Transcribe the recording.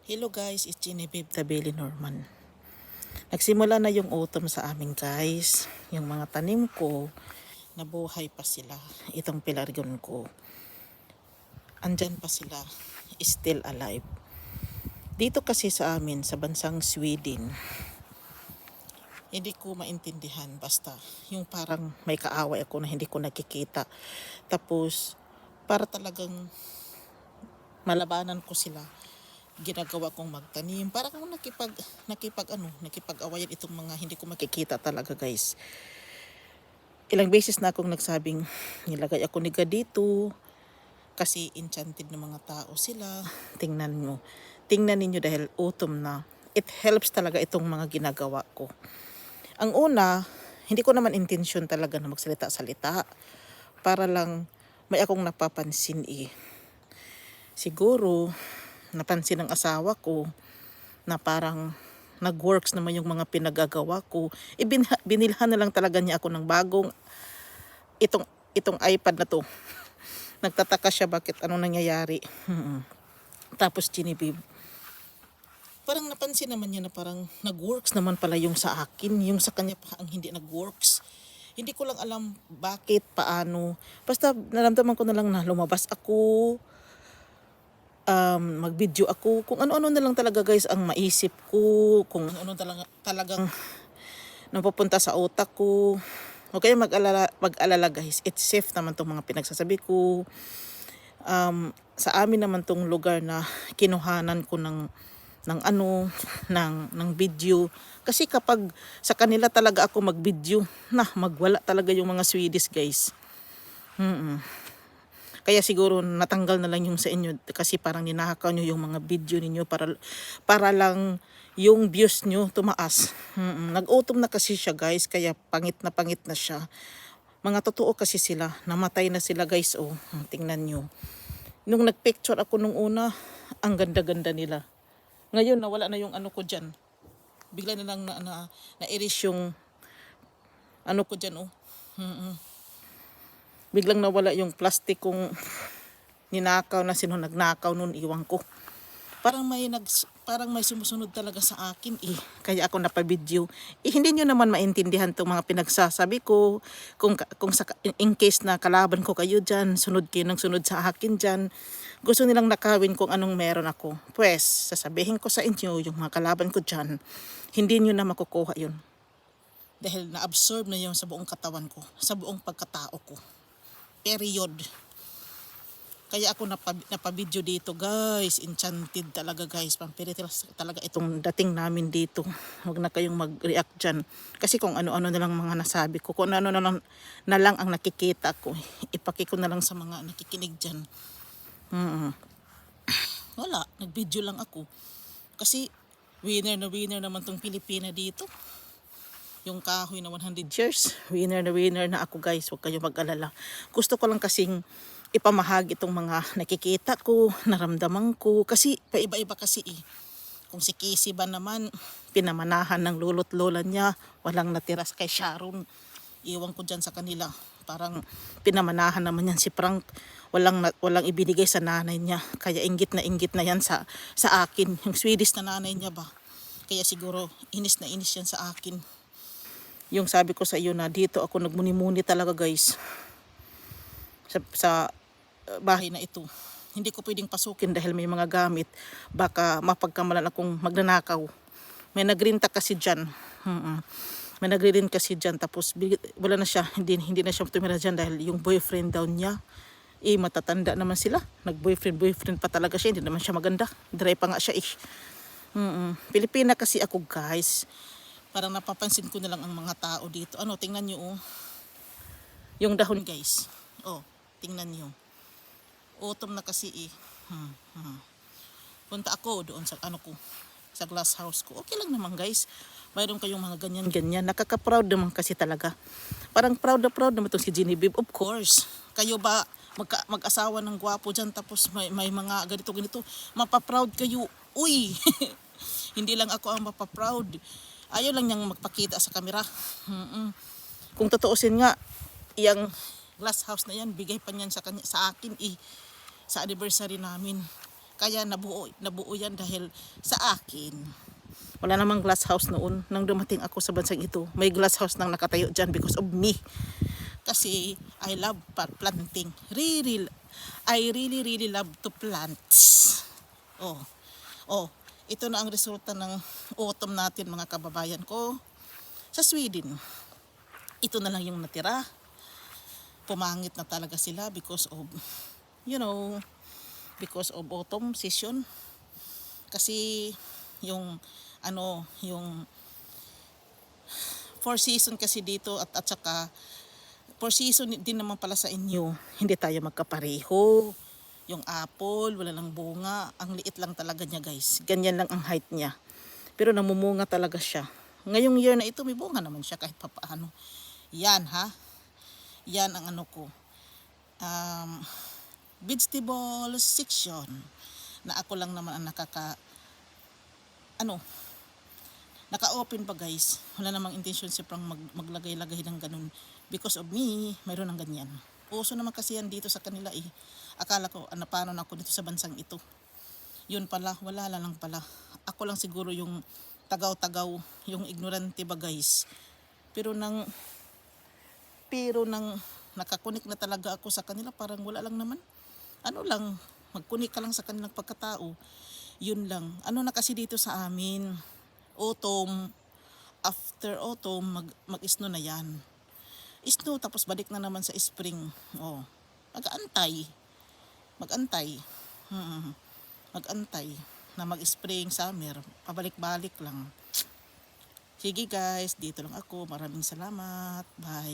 Hello guys, it's Genevieve Tabeli Norman. Nagsimula na yung autumn sa amin guys. Yung mga tanim ko, nabuhay pa sila. Itong pelargon ko, andyan pa sila, still alive. Dito kasi sa amin, sa bansang Sweden, hindi ko maintindihan basta yung parang may kaaway ako na hindi ko nakikita. Tapos, para talagang malabanan ko sila, ginagawa kong magtanim para kung nakipag-awayan itong mga hindi ko makikita talaga guys. Ilang beses na akong nagsabing nilagay ako niga dito kasi enchanted ng mga tao sila. Tingnan ninyo dahil autumn na, it helps talaga itong mga ginagawa ko. Ang una, hindi ko naman intensyon talaga na magsalita-salita para lang may akong napapansin siguro napansin ng asawa ko na parang nag-works naman yung mga pinagagawa ko. Binilhan na lang talaga niya ako ng bagong itong iPad na to. Nagtataka siya bakit anong nangyayari. Tapos Genevieve, parang napansin naman niya na parang nag-works naman pala yung sa akin. Yung sa kanya pa ang hindi nag-works. Hindi ko lang alam bakit, paano. Basta naramdaman ko na lang na lumabas ako, mag-video ako, kung ano-ano na lang talaga guys ang maisip ko, kung ano talagang napupunta sa utak ko. Huwag kayong mag-alala guys, it's safe naman tong mga pinagsasabi ko. Sa amin naman tong lugar na kinuhanan ko ng video. Kasi kapag sa kanila talaga ako mag-video, magwala talaga yung mga Swedish guys. Kaya siguro natanggal na lang yung sa inyo kasi parang ninahakaw nyo yung mga video ninyo para lang yung views nyo tumaas. Nag-autumn na kasi siya guys, kaya pangit na siya. Mga totoo kasi sila, namatay na sila guys. Tingnan nyo. Nung nagpicture ako nung una, ang ganda-ganda nila. Ngayon nawala na yung ano ko dyan. Bigla na lang na-erase yung ano ko dyan. Biglang nawala yung plastic kong ninakaw na sino nagnakaw nun, iwan ko. Parang may sumusunod talaga sa akin Kaya ako napabidyo. Hindi nyo naman maintindihan itong mga pinagsasabi ko. Kung in case na kalaban ko kayo dyan, sunod kayo ng sunod sa akin dyan. Gusto nilang nakawin kung anong meron ako. Pues, sasabihin ko sa inyo, yung mga kalaban ko dyan, hindi nyo na makukuha yun. Dahil na-absorb na yun sa buong katawan ko, sa buong pagkatao ko. Period. Kaya ako napabidyo dito guys. Enchanted talaga guys. Pampiritil talaga itong dating namin dito. Huwag na kayong mag-react dyan. Kasi kung ano-ano na lang mga nasabi ko. Kung ano-ano na lang ang nakikita ko. Ipaki ko na lang sa mga nakikinig dyan. Wala. Nag-video lang ako. Kasi winner naman tong Pilipina dito. Yung kahoy na 100 years, winner na ako guys, huwag kayo mag-alala. Gusto ko lang kasing ipamahagi itong mga nakikita ko, naramdaman ko, kasi paiba-iba kasi Kung si Casey ba naman, pinamanahan ng lolo't lola niya, walang natira kay Sharon. Iwan ko dyan sa kanila. Parang pinamanahan naman yan si Frank. Walang ibinigay sa nanay niya. Kaya inggit na yan sa akin. Yung Swedish na nanay niya ba. Kaya siguro inis na inis yan sa akin. Yung sabi ko sa iyo na dito ako nagmuni-muni talaga guys sa bahay na ito. Hindi ko pwedeng pasukin dahil may mga gamit. Baka mapagkamalan akong magnanakaw. May nagrinta kasi dyan. May nagririn kasi dyan. Tapos wala na siya. Hindi na siya tumira dyan dahil yung boyfriend daw niya. Matatanda naman sila. Nag-boyfriend pa talaga siya. Hindi naman siya maganda. Dry pa nga siya Pilipina kasi ako guys. Parang napapansin ko na lang ang mga tao dito. Tingnan nyo yung dahon guys. Tingnan nyo. Autumn na kasi Punta ako doon sa sa glass house ko. Okay lang naman guys. Mayroon kayong mga ganyan. Nakaka-proud naman kasi talaga. Parang proud naman itong si Genevieve. Of course. Kayo ba mag-asawa ng gwapo dyan tapos may mga ganito. Mapaproud kayo. Uy! Hindi lang ako ang mapaproud. Ayaw lang niyang magpakita sa kamera. Kung totoosin nga, yung glass house na yan, bigay pa niyan sa akin sa anniversary namin. Kaya nabuo yan dahil sa akin. Wala namang glass house noon. Nang dumating ako sa bansang ito, may glass house nang nakatayo dyan because of me. Kasi I love planting. I really love to plant. Oh, ito na ang resulta ng autumn natin mga kababayan ko sa Sweden. Ito na lang yung natira. Pumangit na talaga sila because of, because of autumn season. Kasi yung yung 4 season kasi dito at saka 4 season din naman pala sa inyo. Hindi tayo magkapareho. Yung apple, wala lang bunga. Ang liit lang talaga niya guys. Ganyan lang ang height niya. Pero namumunga talaga siya. Ngayong year na ito, may bunga naman siya kahit papaano. Yan ha. Yan ang ko. Vegetable section. Na ako lang naman ang naka-open pa guys. Wala namang intention siya pang maglagay-lagay ng ganun. Because of me, mayroon ng ganyan. Uso naman kasi yan dito sa kanila eh. Akala ko, paano na ako dito sa bansang ito. Yun pala, wala lang pala. Ako lang siguro yung tagaw-tagaw, yung ignorante ba guys. Pero nang nakakunik na talaga ako sa kanila, parang wala lang naman. Magkunik ka lang sa kanilang pagkatao. Yun lang. Na kasi dito sa amin, autumn, after autumn, mag-snow na yan. Snow, tapos balik na naman sa spring. Mag-antay. Mag-antay na mag-spring, summer. Pabalik-balik lang. Sige guys, dito lang ako. Maraming salamat. Bye.